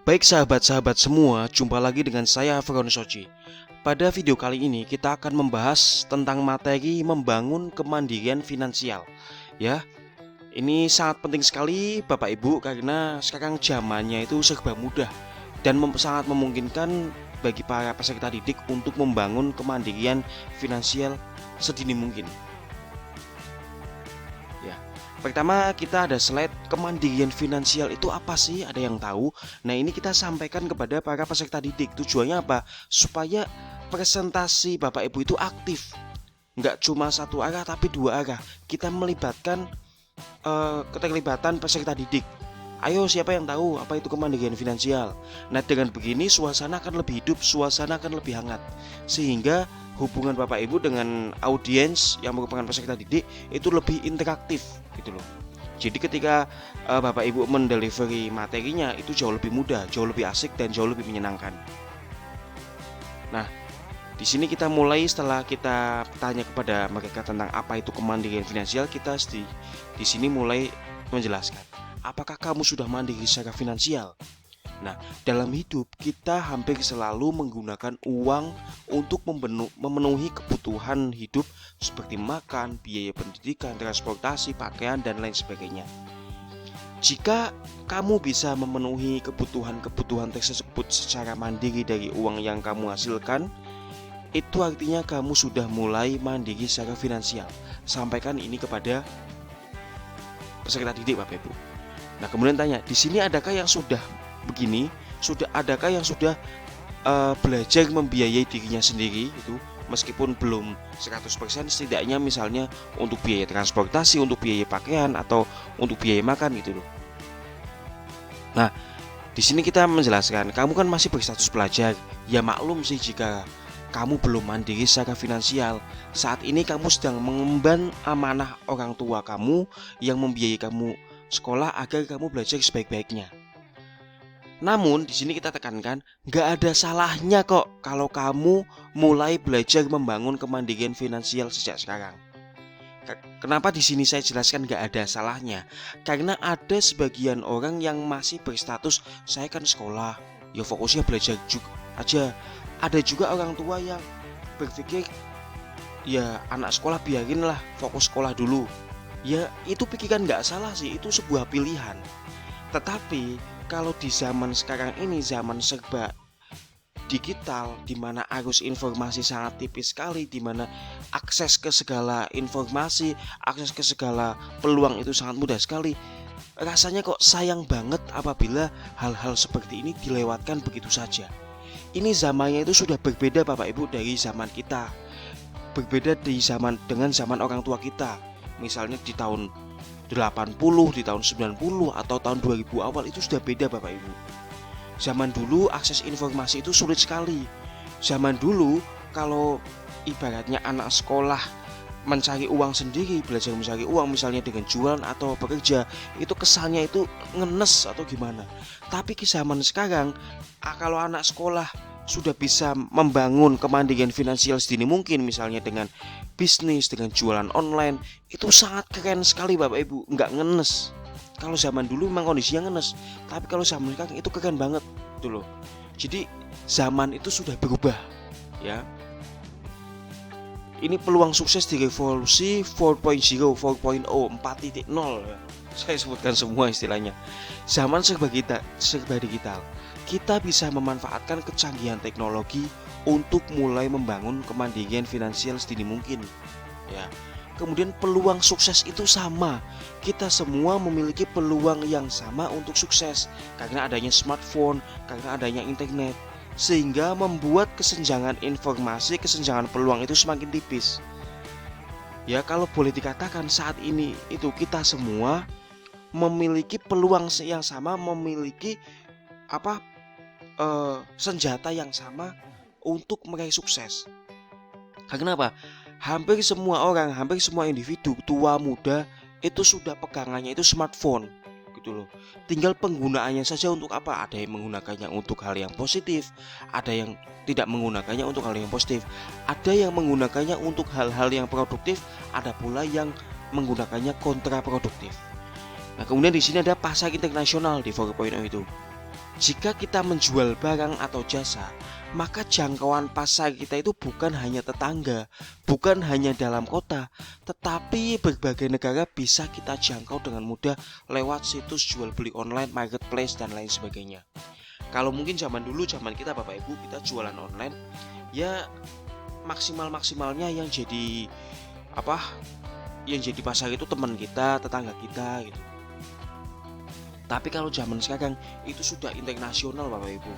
Baik sahabat-sahabat semua, jumpa lagi dengan saya Fron Soji. Pada video kali ini kita akan membahas tentang materi membangun kemandirian finansial. Ya, ini sangat penting sekali Bapak Ibu karena sekarang zamannya itu serba mudah dan sangat memungkinkan bagi para peserta didik untuk membangun kemandirian finansial sedini mungkin. Ya. Pertama kita ada slide kemandirian finansial itu apa sih? Ada yang tahu? Nah ini kita sampaikan kepada para peserta didik. Tujuannya apa? Supaya presentasi Bapak Ibu itu aktif. Nggak cuma satu arah tapi dua arah. Kita melibatkan keterlibatan peserta didik. Ayo siapa yang tahu apa itu kemandirian finansial? Nah dengan begini suasana akan lebih hidup, suasana akan lebih hangat. Sehingga hubungan Bapak Ibu dengan audiens yang merupakan peserta didik itu lebih interaktif gitu loh. Jadi ketika Bapak Ibu mendelivery materinya itu jauh lebih mudah, jauh lebih asik dan jauh lebih menyenangkan. Nah, di sini kita mulai setelah kita tanya kepada mereka tentang apa itu kemandirian finansial, kita di sini mulai menjelaskan. Apakah kamu sudah mandiri secara finansial? Nah, dalam hidup kita hampir selalu menggunakan uang untuk memenuhi kebutuhan hidup seperti makan, biaya pendidikan, transportasi, pakaian, dan lain sebagainya. Jika kamu bisa memenuhi kebutuhan tersebut secara mandiri dari uang yang kamu hasilkan, itu artinya kamu sudah mulai mandiri secara finansial. Sampaikan ini kepada peserta didik Bapak Ibu. Nah, kemudian tanya, di sini adakah yang sudah begini? Adakah yang sudah belajar membiayai dirinya sendiri itu meskipun belum 100%, setidaknya misalnya untuk biaya transportasi, untuk biaya pakaian atau untuk biaya makan gitu loh. Nah, di sini kita menjelaskan, kamu kan masih berstatus pelajar. Ya maklum sih jika kamu belum mandiri secara finansial. Saat ini kamu sedang mengemban amanah orang tua kamu yang membiayai kamu sekolah agar kamu belajar sebaik-baiknya. Namun di sini kita tekankan, nggak ada salahnya kok kalau kamu mulai belajar membangun kemandirian finansial sejak sekarang. Kenapa di sini saya jelaskan nggak ada salahnya? Karena ada sebagian orang yang masih berstatus saya kan sekolah, ya fokusnya belajar juga aja. Ada juga orang tua yang berpikir ya anak sekolah biarinlah fokus sekolah dulu. Ya itu pikiran nggak salah sih, itu sebuah pilihan. Tetapi kalau di zaman sekarang ini, zaman serba digital, di mana arus informasi sangat tipis sekali, di mana akses ke segala informasi, akses ke segala peluang itu sangat mudah sekali. Rasanya kok sayang banget apabila hal-hal seperti ini dilewatkan begitu saja. Ini zamannya itu sudah berbeda Bapak Ibu dari zaman kita. Berbeda dengan zaman orang tua kita. Misalnya di tahun 80, di tahun 90 atau tahun 2000 awal itu sudah beda Bapak Ibu. Zaman dulu akses informasi itu sulit sekali. Zaman dulu kalau ibaratnya anak sekolah mencari uang sendiri, belajar mencari uang misalnya dengan jualan atau bekerja, itu kesannya itu ngenes atau gimana. Tapi di zaman sekarang kalau anak sekolah sudah bisa membangun kemandirian finansial sedini mungkin, misalnya dengan bisnis, dengan jualan online, itu sangat keren sekali Bapak Ibu, nggak ngenes. Kalau zaman dulu memang kondisinya ngenes, tapi kalau zaman sekarang itu keren banget gitu loh. Jadi zaman itu sudah berubah ya. Ini peluang sukses di revolusi 4.0, 4.0, 4.0 ya. Saya sebutkan semua istilahnya. Zaman serba digital. Kita bisa memanfaatkan kecanggihan teknologi untuk mulai membangun kemandirian finansial sedini mungkin. Ya. Kemudian peluang sukses itu sama. Kita semua memiliki peluang yang sama untuk sukses karena adanya smartphone, karena adanya internet, sehingga membuat kesenjangan informasi, kesenjangan peluang itu semakin tipis. Ya, kalau boleh dikatakan saat ini itu kita semua memiliki peluang yang sama, memiliki senjata yang sama untuk meraih sukses. Karena apa? Hampir semua orang, hampir semua individu, tua muda, itu sudah pegangannya itu smartphone gitu loh. Tinggal penggunaannya saja untuk apa. Ada yang menggunakannya untuk hal yang positif, ada yang tidak menggunakannya untuk hal yang positif, ada yang menggunakannya untuk hal-hal yang produktif, ada pula yang menggunakannya kontraproduktif. Nah kemudian di sini ada pasar internasional di 4.0 itu. Jika kita menjual barang atau jasa, maka jangkauan pasar kita itu bukan hanya tetangga, bukan hanya dalam kota, tetapi berbagai negara bisa kita jangkau dengan mudah lewat situs jual beli online, marketplace, dan lain sebagainya. Kalau mungkin zaman dulu, zaman kita Bapak Ibu, kita jualan online, ya maksimalnya yang jadi apa? Yang jadi pasar itu teman kita, tetangga kita gitu. Tapi kalau zaman sekarang itu sudah internasional Bapak Ibu.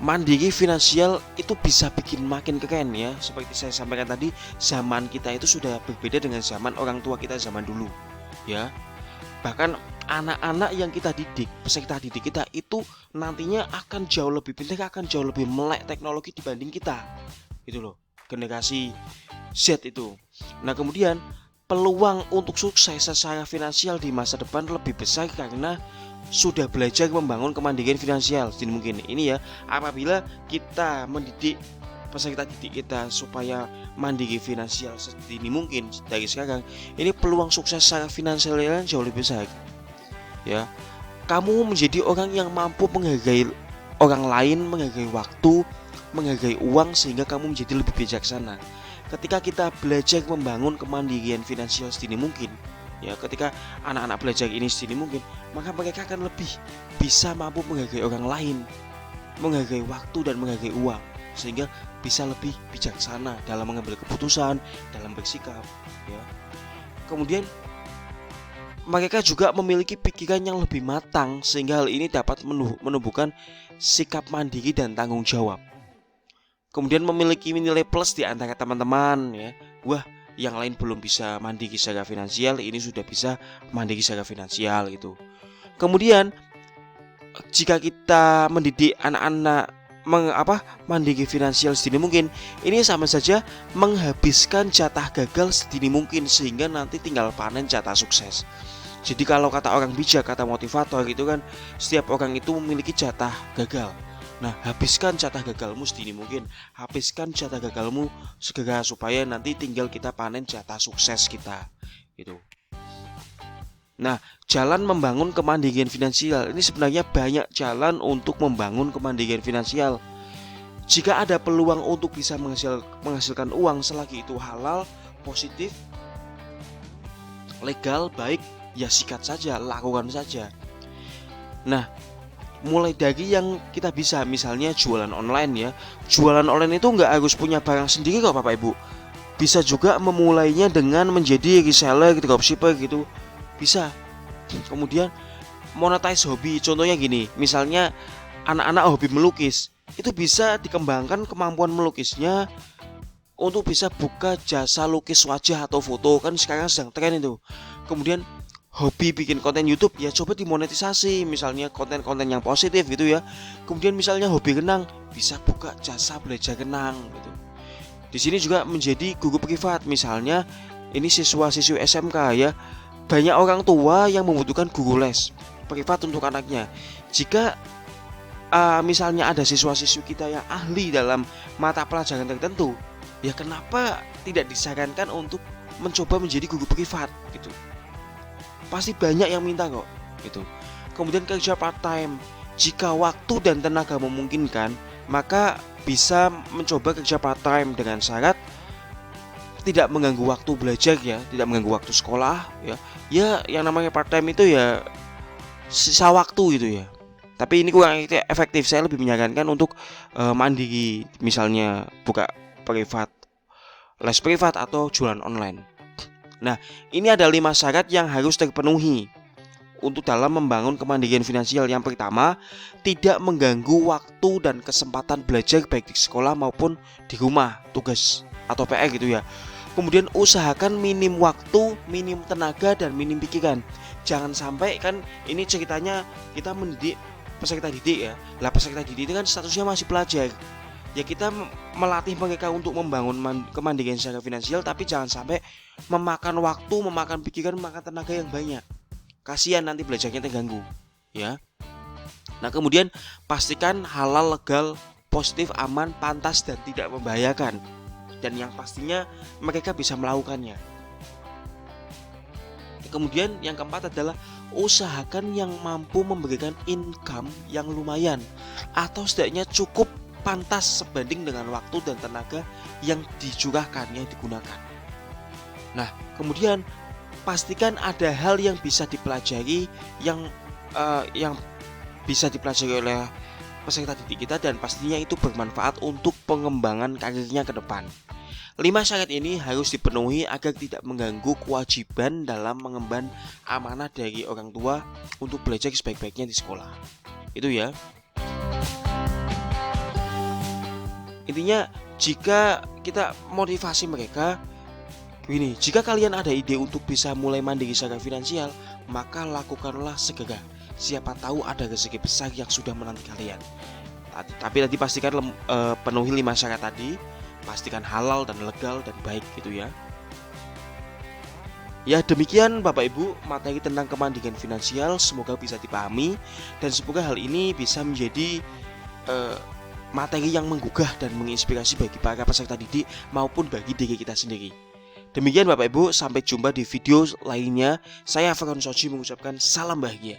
Mandiri finansial itu bisa bikin makin keren ya. Seperti saya sampaikan tadi, zaman kita itu sudah berbeda dengan zaman orang tua kita zaman dulu ya. Bahkan anak-anak yang kita didik, peserta didik kita itu nantinya akan jauh lebih pintar, akan jauh lebih melek teknologi dibanding kita. Itu loh, generasi Z itu. Nah, kemudian peluang untuk sukses secara finansial di masa depan lebih besar karena sudah belajar membangun kemandirian finansial sedini mungkin. Ini ya, apabila kita mendidik peserta didik kita supaya mandiri finansial sedini mungkin dari sekarang, ini peluang sukses secara finansial jauh lebih besar. Ya, kamu menjadi orang yang mampu menghargai orang lain, menghargai waktu, menghargai uang sehingga kamu menjadi lebih bijaksana. Ketika kita belajar membangun kemandirian finansial sedini mungkin, ya, ketika anak-anak belajar ini sedini mungkin, maka mereka akan lebih bisa mampu menghargai orang lain, menghargai waktu dan menghargai uang, sehingga bisa lebih bijaksana dalam mengambil keputusan, dalam bersikap, ya. Kemudian mereka juga memiliki pikiran yang lebih matang sehingga hal ini dapat menumbuhkan sikap mandiri dan tanggung jawab. Kemudian memiliki nilai plus di antara teman-teman ya. Wah, yang lain belum bisa mandiri secara finansial, ini sudah bisa mandiri secara finansial gitu. Kemudian jika kita mendidik anak-anak mandiri finansial sedini mungkin, ini sama saja menghabiskan jatah gagal sedini mungkin sehingga nanti tinggal panen jatah sukses. Jadi kalau kata orang bijak, kata motivator itu kan, setiap orang itu memiliki jatah gagal. Nah, habiskan jatah gagalmu sedini mungkin, habiskan jatah gagalmu segera supaya nanti tinggal kita panen jatah sukses kita gitu. Nah, jalan membangun kemandirian finansial ini sebenarnya banyak jalan untuk membangun kemandirian finansial. Jika ada peluang untuk bisa menghasilkan uang selagi itu halal, positif, legal, baik, ya sikat saja, lakukan saja. Nah, mulai dari yang kita bisa, misalnya jualan online ya. Jualan online itu nggak harus punya barang sendiri kok Bapak Ibu. Bisa juga memulainya dengan menjadi reseller, dropshipper gitu. Bisa. Kemudian monetize hobi, contohnya gini, misalnya anak-anak hobi melukis, itu bisa dikembangkan kemampuan melukisnya untuk bisa buka jasa lukis wajah atau foto, kan sekarang sedang tren itu. Kemudian hobi bikin konten YouTube, ya coba dimonetisasi, misalnya konten-konten yang positif gitu ya. Kemudian misalnya hobi renang, bisa buka jasa belajar renang gitu. Di sini juga menjadi guru privat, misalnya ini siswa-siswi SMK ya. Banyak orang tua yang membutuhkan guru les privat untuk anaknya. Jika misalnya ada siswa-siswi kita yang ahli dalam mata pelajaran tertentu, ya kenapa tidak disarankan untuk mencoba menjadi guru privat gitu. Pasti banyak yang minta kok gitu. Kemudian kerja part time, jika waktu dan tenaga memungkinkan, maka bisa mencoba kerja part time dengan syarat tidak mengganggu waktu belajar ya, tidak mengganggu waktu sekolah ya. Ya yang namanya part time itu ya sisa waktu gitu ya. Tapi ini kurang efektif. Saya lebih menyarankan untuk mandiri, misalnya buka privat, les privat atau jualan online. Nah, ini ada 5 syarat yang harus terpenuhi untuk dalam membangun kemandirian finansial. Yang pertama, tidak mengganggu waktu dan kesempatan belajar baik di sekolah maupun di rumah, tugas atau PR gitu ya. Kemudian usahakan minim waktu, minim tenaga, dan minim pikiran. Jangan sampai, kan ini ceritanya kita mendidik peserta didik ya. Lah peserta didik itu kan statusnya masih pelajar. Ya kita melatih mereka untuk membangun kemandirian secara finansial, tapi jangan sampai memakan waktu, memakan pikiran, memakan tenaga yang banyak. Kasihan nanti belajarnya terganggu, ya. Nah, kemudian pastikan halal, legal, positif, aman, pantas, dan tidak membahayakan. Dan yang pastinya mereka bisa melakukannya. Kemudian yang keempat adalah usahakan yang mampu memberikan income yang lumayan atau setidaknya cukup pantas sebanding dengan waktu dan tenaga yang dicurahkan, yang digunakan. Nah, kemudian pastikan ada hal yang bisa dipelajari yang bisa dipelajari oleh peserta didik kita dan pastinya itu bermanfaat untuk pengembangan karirnya ke depan. 5 syarat ini harus dipenuhi agar tidak mengganggu kewajiban dalam mengemban amanah dari orang tua untuk belajar sebaik-baiknya di sekolah. Itu ya. Intinya jika kita motivasi mereka begini, jika kalian ada ide untuk bisa mulai mandiri secara finansial, maka lakukanlah segera. Siapa tahu ada rezeki besar yang sudah menanti kalian. Tapi nanti pastikan penuhi 5 syarat tadi. Pastikan halal dan legal dan baik gitu ya. Ya demikian Bapak Ibu materi tentang kemandirian finansial, semoga bisa dipahami dan semoga hal ini bisa menjadi materi yang menggugah dan menginspirasi bagi para peserta didik maupun bagi diri kita sendiri. Demikian Bapak Ibu, sampai jumpa di video lainnya. Saya Afron Soji mengucapkan salam bahagia.